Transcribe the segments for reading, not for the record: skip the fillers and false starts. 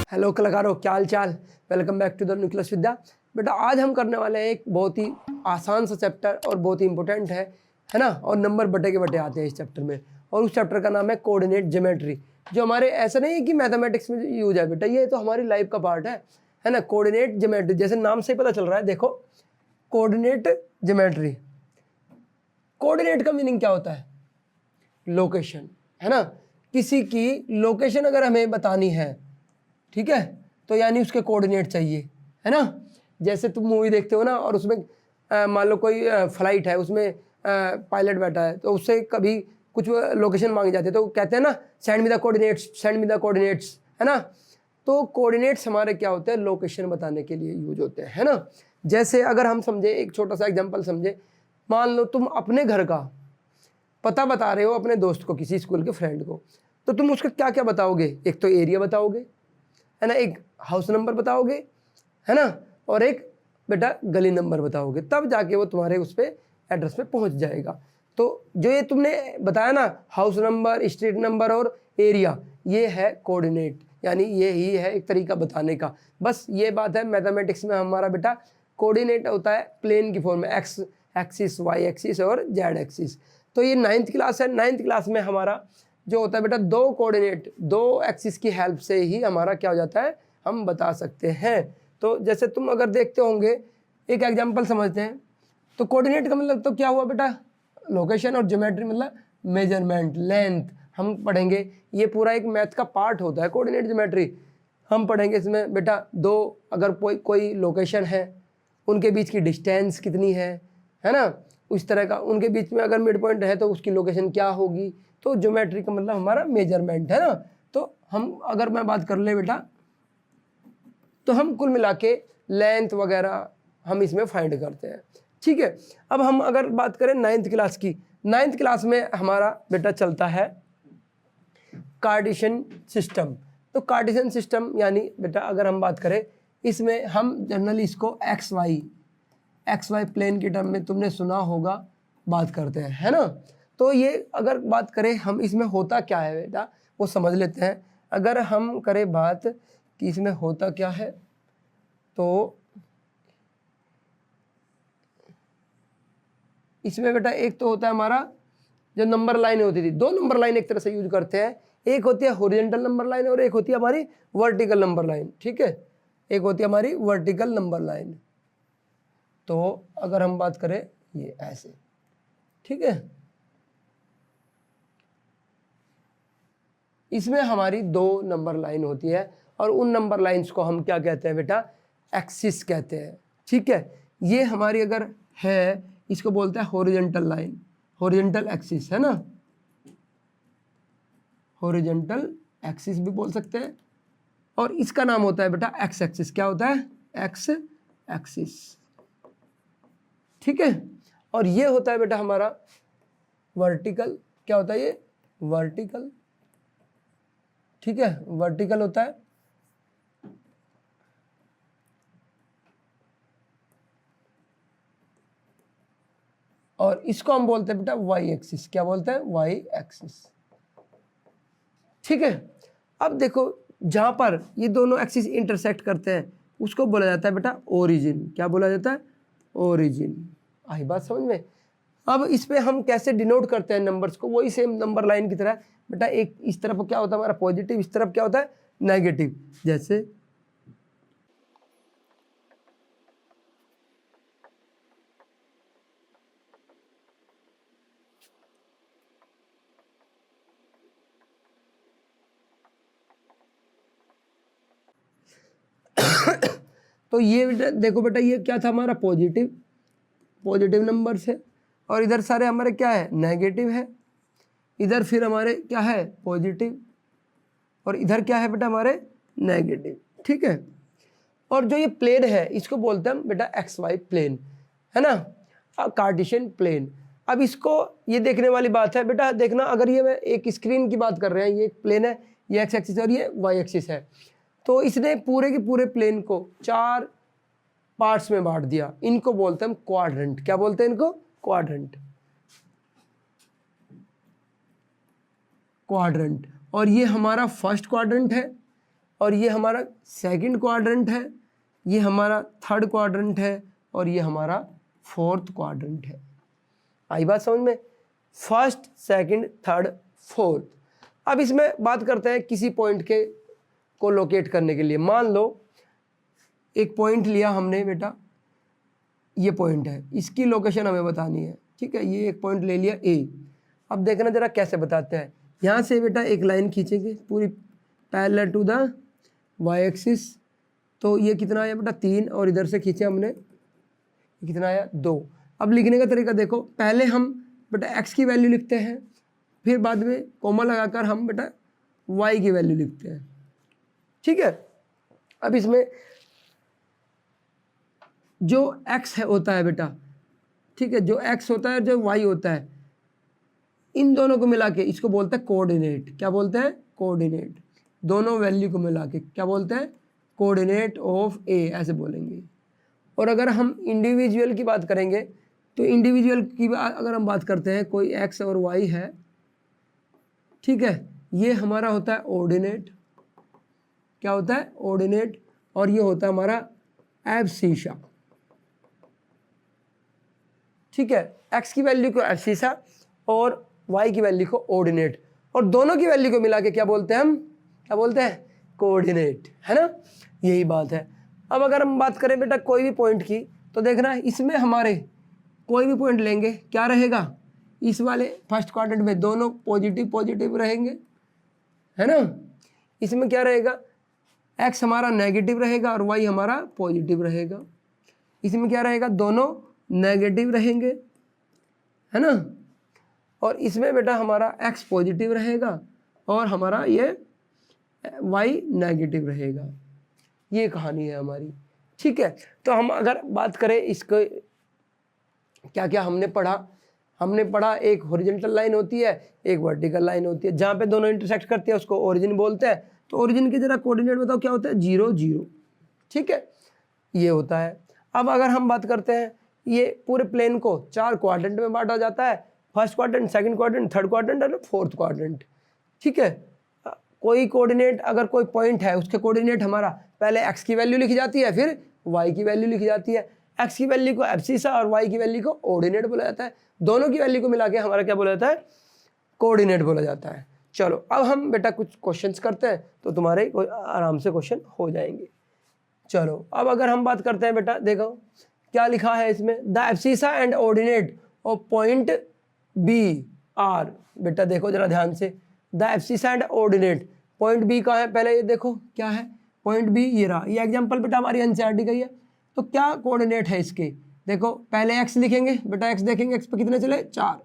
Hello कलाकारों, क्या हाल चाल। Welcome back to the nucleus Vidya. बेटा आज हम करने वाले हैं एक बहुत ही आसान सा चैप्टर और बहुत ही इंपॉर्टेंट है ना। और नंबर बटे के बटे आते हैं इस चैप्टर में, और उस चैप्टर का नाम है कोऑर्डिनेट ज्योमेट्री, जो हमारे ऐसा नहीं है कि मैथमेटिक्स में यूज है बेटा, ये तो हमारी लाइफ का पार्ट है ना। कोऑर्डिनेट ज्योमेट्री जैसे नाम से ही पता चल रहा है, देखो कोऑर्डिनेट ज्योमेट्री। कोऑर्डिनेट का मीनिंग क्या होता है? लोकेशन, है ना। किसी की लोकेशन अगर हमें बतानी है, ठीक है, तो यानी उसके कोऑर्डिनेट चाहिए, है ना। जैसे तुम मूवी देखते हो ना, और उसमें मान लो कोई फ्लाइट है, उसमें पायलट बैठा है, तो उससे कभी कुछ लोकेशन मांगी जाती है, तो कहते हैं ना send me the coordinates, send me the coordinates, है ना। तो कोऑर्डिनेट्स हमारे क्या होते हैं? लोकेशन बताने के लिए यूज होते हैं, है ना। जैसे अगर हम समझे, एक छोटा सा एग्जाम्पल समझे, मान लो तुम अपने घर का पता बता रहे हो अपने दोस्त को, किसी स्कूल के फ्रेंड को, तो तुम उसका क्या क्या बताओगे? एक तो एरिया बताओगे, है ना, एक हाउस नंबर बताओगे, है ना, और एक बेटा गली नंबर बताओगे, तब जाके वो तुम्हारे उस पे एड्रेस पे पहुंच जाएगा। तो जो ये तुमने बताया ना, हाउस नंबर, स्ट्रीट नंबर और एरिया, ये है कोऑर्डिनेट, यानी ये ही है एक तरीका बताने का। बस ये बात है, मैथमेटिक्स में हमारा बेटा कोऑर्डिनेट होता है प्लेन की फॉर्म में, एक्स एक्सिस, वाई एक्सिस और जेड एक्सिस। तो ये 9th क्लास है। 9th क्लास में हमारा जो होता है बेटा, दो कोऑर्डिनेट, दो एक्सिस की हेल्प से ही हमारा क्या हो जाता है, हम बता सकते हैं। तो जैसे तुम अगर देखते होंगे, एक एग्जांपल समझते हैं। तो कोऑर्डिनेट का मतलब तो क्या हुआ बेटा? लोकेशन, और ज्योमेट्री मतलब मेजरमेंट, लेंथ। हम पढ़ेंगे, ये पूरा एक मैथ का पार्ट होता है कोऑर्डिनेट ज्योमेट्री। हम पढ़ेंगे इसमें बेटा, दो अगर कोई लोकेशन है, उनके बीच की डिस्टेंस कितनी है ना, उस तरह का। उनके बीच में अगर मिड पॉइंट है तो उसकी लोकेशन क्या होगी। तो ज्योमेट्री का मतलब हमारा मेजरमेंट, है ना। तो हम अगर मैं बात कर ले बेटा, तो हम कुल मिला के लेंथ वगैरह हम इसमें फाइंड करते हैं, ठीक है। अब हम अगर बात करें 9th क्लास की, 9th क्लास में हमारा बेटा चलता है कार्टेशियन सिस्टम। तो कार्टेशियन सिस्टम यानी बेटा अगर हम बात करें, इसमें हम जनरली इसको एक्स वाई प्लेन की टर्म में तुमने सुना होगा बात करते हैं, है ना। तो ये अगर बात करें हम, इसमें होता क्या है बेटा, वो समझ लेते हैं। अगर हम करें बात कि इसमें होता क्या है, तो इसमें बेटा एक तो होता है हमारा जो नंबर लाइन होती थी, दो नंबर लाइन एक तरह से यूज करते हैं। एक होती है हॉरिजॉन्टल नंबर लाइन और एक होती है हमारी वर्टिकल नंबर लाइन, ठीक है। एक होती है हमारी वर्टिकल नंबर लाइन। तो अगर हम बात करें ये ऐसे, ठीक है, इसमें हमारी दो नंबर लाइन होती है, और उन नंबर लाइंस को हम क्या कहते हैं बेटा? एक्सिस कहते हैं, ठीक है। ये हमारी अगर है, इसको बोलते हैं हॉरिजॉन्टल लाइन, हॉरिजॉन्टल एक्सिस, है ना। हॉरिजॉन्टल एक्सिस भी बोल सकते हैं। और इसका नाम होता है बेटा एक्स एक्सिस। क्या होता है? एक्स एक्सिस, ठीक है। और ये होता है बेटा हमारा वर्टिकल। क्या होता है ये? वर्टिकल, ठीक है, वर्टिकल होता है। और इसको हम बोलते हैं बेटा वाई एक्सिस। क्या बोलते हैं? वाई एक्सिस, ठीक है। अब देखो, जहां पर ये दोनों एक्सिस इंटरसेक्ट करते हैं उसको बोला जाता है बेटा ओरिजिन। क्या बोला जाता है? ओरिजिन। आई बात समझ में? अब इस पे हम कैसे डिनोट करते हैं नंबर्स को? वही सेम नंबर लाइन की तरह बेटा, एक इस तरफ क्या होता है हमारा पॉजिटिव, इस तरफ क्या होता है नेगेटिव। जैसे तो ये बेटा देखो बेटा, ये क्या था हमारा? पॉजिटिव नंबर्स है, और इधर सारे हमारे क्या है? नेगेटिव है। इधर फिर हमारे क्या है? पॉजिटिव, और इधर क्या है बेटा? हमारे नेगेटिव, ठीक है। और जो ये प्लेन है इसको बोलते हैं हम बेटा एक्स वाई प्लेन, है ना, कार्टेशियन प्लेन। अब इसको ये देखने वाली बात है बेटा, देखना, अगर ये मैं एक स्क्रीन की बात कर रहे हैं, ये एक प्लेन है, ये एक्स एक्सिस और ये वाई एक्सिस है, तो इसने पूरे के पूरे प्लेन को 4 पार्ट्स में बांट दिया। इनको बोलते हैं हम क्वाड्रेंट। क्या बोलते हैं इनको? Quadrant, quadrant. और ये हमारा फर्स्ट क्वाड्रेंट है, और ये हमारा सेकंड क्वाड्रेंट है, ये हमारा थर्ड क्वाड्रेंट है और ये हमारा फोर्थ क्वाड्रेंट है। आई बात समझ में? First, second, third, fourth. अब इसमें बात करते हैं किसी पॉइंट के को लोकेट करने के लिए। मान लो एक पॉइंट लिया हमने बेटा, ये पॉइंट है, इसकी लोकेशन हमें बतानी है, ठीक है। ये एक पॉइंट ले लिया ए। अब देखना जरा कैसे बताते हैं। यहाँ से बेटा एक लाइन खींचेंगे पूरी parallel to the Y axis. तो ये कितना आया बेटा 3, और इधर से खींचे हमने, कितना आया 2। अब लिखने का तरीका देखो, पहले हम बेटा x की वैल्यू लिखते हैं, फिर बाद में कोमा लगाकर हम बेटा y की वैल्यू लिखते हैं, ठीक है। अब इसमें जो x है होता है बेटा, ठीक है, जो x होता है, जो y होता है, इन दोनों को मिला के इसको बोलते हैं कोऑर्डिनेट। क्या बोलते हैं? कोऑर्डिनेट। दोनों वैल्यू को मिला के क्या बोलते हैं? कोऑर्डिनेट ऑफ ए, ऐसे बोलेंगे। और अगर हम इंडिविजुअल की बात करेंगे तो इंडिविजुअल की अगर हम बात करते हैं, कोई x और y है, ठीक है, ये हमारा होता है ऑर्डिनेट। क्या होता है? ऑर्डिनेट। और ये होता है हमारा एब्सिसा, ठीक है। x की वैल्यू को एब्सिसा और y की वैल्यू को ऑर्डिनेट, और दोनों की वैल्यू को मिला के क्या बोलते हैं हम? क्या बोलते हैं? कोऑर्डिनेट, है ना। यही बात है। अब अगर हम बात करें बेटा कोई भी पॉइंट की, तो देखना इसमें हमारे कोई भी पॉइंट लेंगे, क्या रहेगा? इस वाले फर्स्ट क्वाड्रेंट में दोनों पॉजिटिव पॉजिटिव रहेंगे, है ना। इसमें क्या रहेगा? x हमारा नेगेटिव रहेगा और y हमारा पॉजिटिव रहेगा। इसमें क्या रहेगा? दोनों नेगेटिव रहेंगे, है ना। और इसमें बेटा हमारा x पॉजिटिव रहेगा और हमारा ये y नेगेटिव रहेगा। ये कहानी है हमारी, ठीक है। तो हम अगर बात करें इसको, क्या क्या हमने पढ़ा, एक हॉरिजॉन्टल लाइन होती है, एक वर्टिकल लाइन होती है, जहाँ पे दोनों इंटरसेक्ट करती है उसको ओरिजिन बोलते हैं। तो ओरिजिन के जरा कोऑर्डिनेट बताओ क्या होता है? 0 0, ठीक है, ये होता है। अब अगर हम बात करते हैं, ये पूरे प्लेन को 4 क्वाड्रेंट में बांटा जाता है, first quadrant, second quadrant, third quadrant और फोर्थ क्वाड्रेंट, ठीक है। कोई कोऑर्डिनेट, अगर कोई पॉइंट है उसके कोऑर्डिनेट हमारा पहले x की वैल्यू लिखी जाती है, फिर y की वैल्यू लिखी जाती है। x की वैल्यू को एब्सिसा और y की वैल्यू को ऑर्डिनेट बोला जाता है। दोनों की वैल्यू को मिला के हमारा क्या बोला जाता है? कोऑर्डिनेट बोला जाता है। चलो अब हम बेटा कुछ क्वेश्चंस करते हैं, तो तुम्हारे आराम से क्वेश्चन हो जाएंगे। चलो अब अगर हम बात करते हैं बेटा, देखो क्या लिखा है इसमें, the abscissa and ordinate of point B are. बेटा देखो जरा ध्यान से, the abscissa and ordinate, point B का है, पहले ये देखो क्या है पॉइंट बी, ये रहा। ये एग्जांपल बेटा हमारी एनसीईआरटी का ही है। तो क्या कोऑर्डिनेट है इसके? देखो पहले x लिखेंगे बेटा, x देखेंगे, x पे कितने चले 4,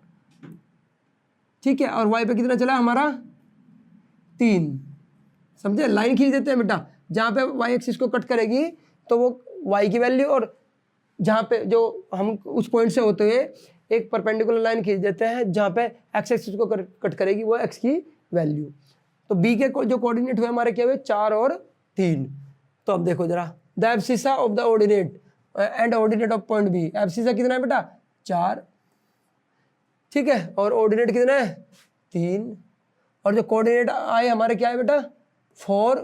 ठीक है, और y पे कितना चला हमारा 3, समझे। लाइन खींच देते हैं बेटा, जहाँ पे y एक्सिस को कट करेगी तो वो y की वैल्यू, और जहाँ पे जो हम उस पॉइंट से होते हुए एक परपेंडिकुलर लाइन खींच देते हैं जहाँ पे x एक्सिस को कट करेगी वो x की वैल्यू। तो b के जो कोऑर्डिनेट हुए हमारे क्या हुए? 4 और 3। तो अब देखो जरा, the abscissa of the ordinate and ordinate of point B. Abscissa कितना है बेटा? 4, ठीक है, और ऑर्डिनेट कितना है? 3, और जो कोऑर्डिनेट आए हमारे क्या है बेटा? 4,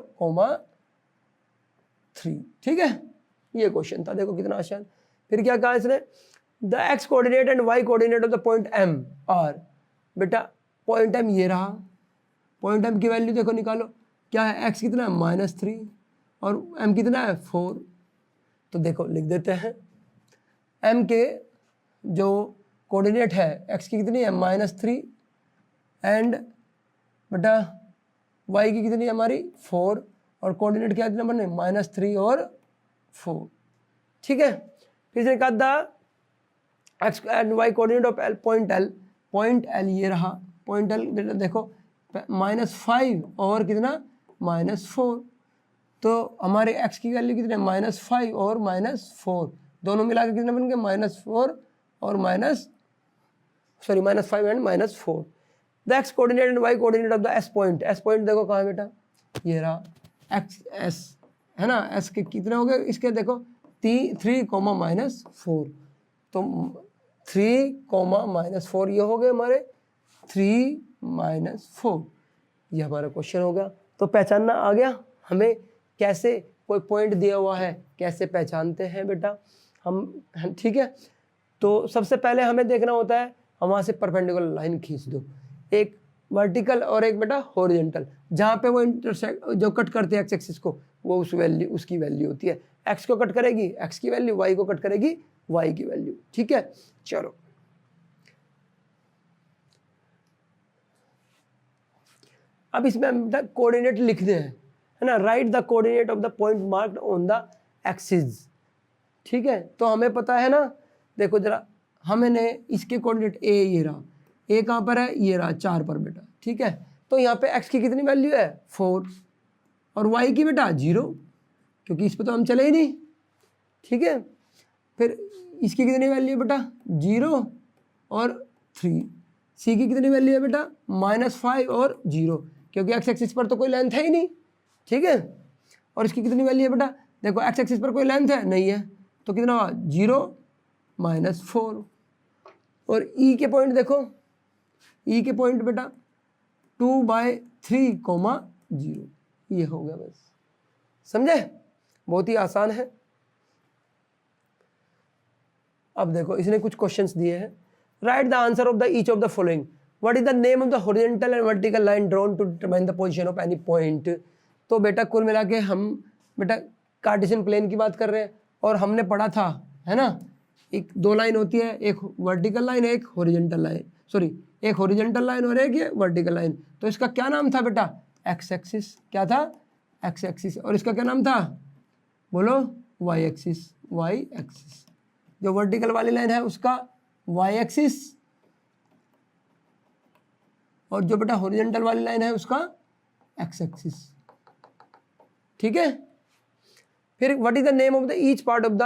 3, ठीक है। ये क्वेश्चन था, देखो कितना आसान। फिर क्या कहा इसने? The X coordinate and Y coordinate of the point M are. बेटा पॉइंट एम ये रहा, पॉइंट एम की वैल्यू देखो निकालो, क्या है? एक्स कितना है? -3, और एम कितना है? 4। तो देखो लिख देते हैं, एम के जो कोऑर्डिनेट है एक्स की कितनी है? -3, एंड बेटा वाई की कितनी है हमारी? 4, और कोऑर्डिनेट क्या नंबर ने? -3 और 4, ठीक है। फिर से कहा था X and Y coordinate of L, point L, point L ये रहा, पॉइंट एल बेटा देखो -5 और कितना? -4। तो हमारे x की वैल्यू कितने? -5 और -4, दोनों मिला के कितने बन गए? -4 और -5 and -4। The x coordinate and y coordinate of the s point. s point देखो कहाँ है बेटा? ये रहा x s, है ना। s के कितने हो गए इसके? देखो 3, -4, तो 3, -4 ये हो गए हमारे 3, -4, ये हमारा क्वेश्चन हो गया। तो पहचानना आ गया हमें कैसे कोई पॉइंट दिया हुआ है कैसे पहचानते हैं बेटा हम, ठीक है। तो सबसे पहले हमें देखना होता है, हम वहाँ से परपेंडिकुलर लाइन खींच दो, एक वर्टिकल और एक बेटा हॉरिजॉन्टल, जहाँ पे वो इंटरसेक्ट जो कट करते हैं एक्स एक्सिस को, वो उस वैल्यू उसकी वैल्यू होती है, एक्स को कट करेगी एक्स की वैल्यू, वाई को कट करेगी वाई की वैल्यू, ठीक है। चलो अब इसमें हम कोऑर्डिनेट लिखते हैं, है ना, right the coordinate of the point marked on the axis, ठीक है। तो हमें पता है ना, देखो जरा, हमने इसके कोऑर्डिनेट ए ये रहा, ए कहाँ पर है, ये रहा 4 पर बेटा, ठीक है। तो यहाँ पे x की कितनी वैल्यू है 4 और y की बेटा 0, क्योंकि इस पर तो हम चले ही नहीं, ठीक है। फिर इसकी कितनी वैल्यू है बेटा 0 और 3, c की कितनी वैल्यू है बेटा -5 और 0, क्योंकि x एक्सिस पर तो कोई लेंथ है ही नहीं, ठीक है। और इसकी कितनी वैल्यू है बेटा, देखो x एक्सिस पर कोई लेंथ है नहीं है, तो कितना हुआ 0 -4। और e के पॉइंट देखो, e के पॉइंट बेटा 2/3, 0, ये हो गया बस, समझे, बहुत ही आसान है। अब देखो इसने कुछ क्वेश्चंस दिए हैं, write the answer of the each of the following, what is the name of the horizontal and vertical line drawn to determine the position of any point. तो बेटा कुल मिला के हम बेटा कार्टेशियन प्लेन की बात कर रहे हैं, और हमने पढ़ा था, है ना, एक 2 लाइन होती है, एक वर्टिकल लाइन एक हॉरिजॉन्टल लाइन, सॉरी एक हॉरिजॉन्टल लाइन और एक ये वर्टिकल लाइन। तो इसका क्या नाम था बेटा एक्स एक्सिस, क्या था एक्स एक्सिस, और इसका क्या नाम था बोलो वाई एक्सिस, वाई एक्सिस। जो वर्टिकल वाली लाइन है उसका वाई एक्सिस, और जो बेटा हॉरिजॉन्टल वाली लाइन है उसका एक्स एक्सिस, ठीक है। फिर what is the name of the each part of the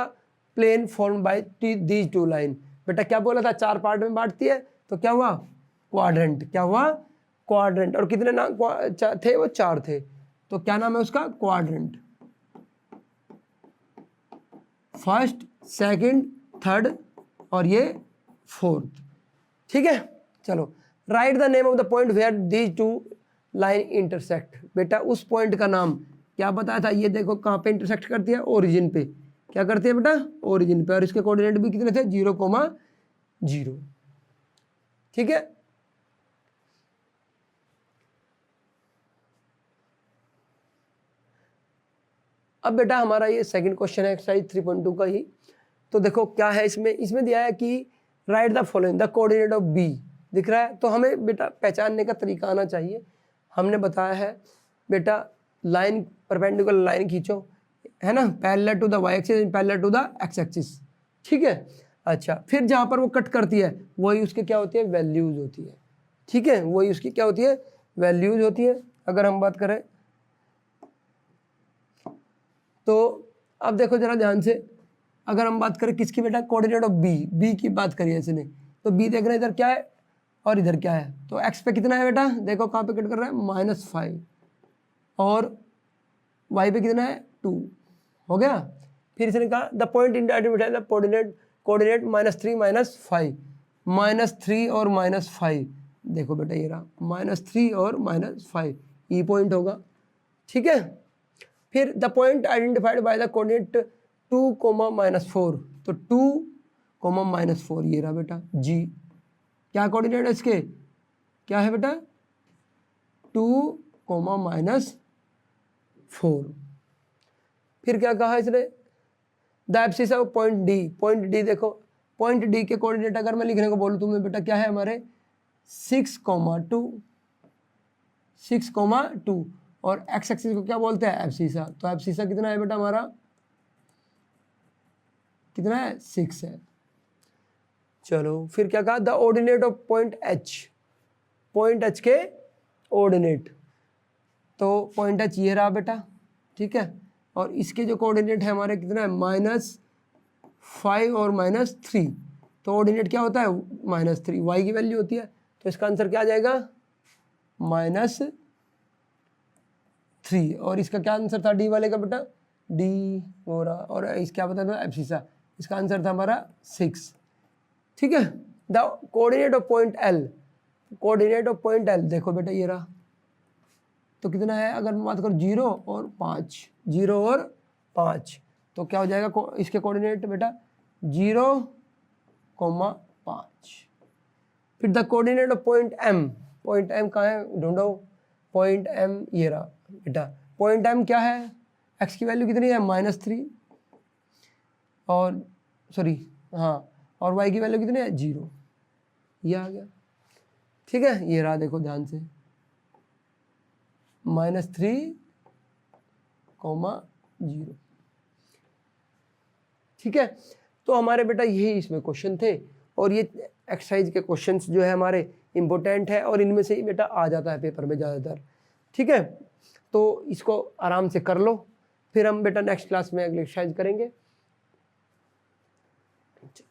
plane formed by these 2 line, बेटा क्या बोला था 4 पार्ट में बांटती है, तो क्या हुआ क्वाड्रेंट, क्या हुआ क्वाड्रेंट, और कितने नाम थे वो 4 थे, तो क्या नाम है उसका क्वाड्रेंट, फर्स्ट सेकंड थर्ड और ये फोर्थ, ठीक है। चलो write the name of the point where these 2 line intersect, बेटा उस पॉइंट का नाम क्या बताया था, ये देखो कहाँ पे इंटरसेक्ट करती है, ओरिजिन पे, क्या करती है बेटा ओरिजिन पे, और इसके कोऑर्डिनेट भी कितने थे 0,0, ठीक है। अब बेटा हमारा ये सेकंड क्वेश्चन है एक्सरसाइज 3.2 का ही। तो देखो क्या है इसमें दिया है कि write the following the coordinate of B, दिख रहा है। तो हमें बेटा पहचानने का तरीका आना चाहिए। हमने बताया है बेटा लाइन परपेंडिकुलर लाइन खींचो, है ना, parallel to the Y axis parallel to the X axis, ठीक है। अच्छा, फिर जहाँ पर वो कट करती है वही उसके क्या होती है वैल्यूज होती है, ठीक है, वही उसकी क्या होती है वैल्यूज होती है। अगर हम बात करें तो अब देखो जरा ध्यान से, अगर हम बात करें किसकी बेटा कोऑर्डिनेट ऑफ बी की बात करिए इसने, तो बी देख रहे हैं इधर क्या है और इधर क्या है, तो एक्स पे कितना है बेटा, देखो कहाँ पे कट कर रहा है -5, और वाई पे कितना है 2, हो गया। फिर इसने कहा the point in the coordinate -3 -5, -3 और -5, देखो बेटा ये रहा -3 और -5, ई पॉइंट होगा, ठीक है। फिर the point identified by the coordinate 2, -4, तो 2, -4 ये रहा बेटा जी, क्या कोऑर्डिनेट है इसके, क्या है बेटा 2, -4। फिर क्या कहा इसने the abscess of point D, देखो पॉइंट डी के कोऑर्डिनेट अगर मैं लिखने को बोलूँ तुम्हें बेटा क्या है हमारे 6,2, और एक्स एक्सिस को क्या बोलते हैं एब्सिसा, तो एब्सिसा कितना है बेटा हमारा, कितना है 6 है। चलो फिर क्या कहा the ordinate of point H के ऑर्डिनेट, तो पॉइंट एच ये रहा बेटा, ठीक है, और इसके जो कोऑर्डिनेट है हमारे कितना है -5 और -3, तो ऑर्डिनेट क्या होता है -3, वाई की वैल्यू होती है, तो इसका आंसर क्या आ जाएगा -3, और इसका क्या आंसर था डी वाले का बेटा डी हो रहा, और इस क्या बताया था एब्सिसा, इसका आंसर था हमारा 6, ठीक है। The coordinate of point L, देखो बेटा ये रहा, तो कितना है, अगर मैं बात करूँ 0 और 5, 0 और 5, तो क्या हो जाएगा इसके कोऑर्डिनेट बेटा 0, 5। फिर the coordinate of point M, point M कहाँ है ढूंढो, पॉइंट M ये रहा बेटा। पॉइंट M क्या है, x की वैल्यू कितनी है -3 और सॉरी हाँ, और y की वैल्यू कितनी है 0, ये आ गया। ठीक है, ये रहा देखो ध्यान से, -3, 0। ठीक है, तो हमारे बेटा यही इसमें क्वेश्चन थे, और ये एक्सरसाइज के क्वेश्चंस जो है हमारे इम्पोर्टेंट है, और इनमें से ही बेटा आ जाता है पेपर में ज़्यादातर। ठीक है, तो इसको आराम से कर लो, फिर हम बेटा नेक्स्ट क्लास में अगली एक्सरसाइज करेंगे।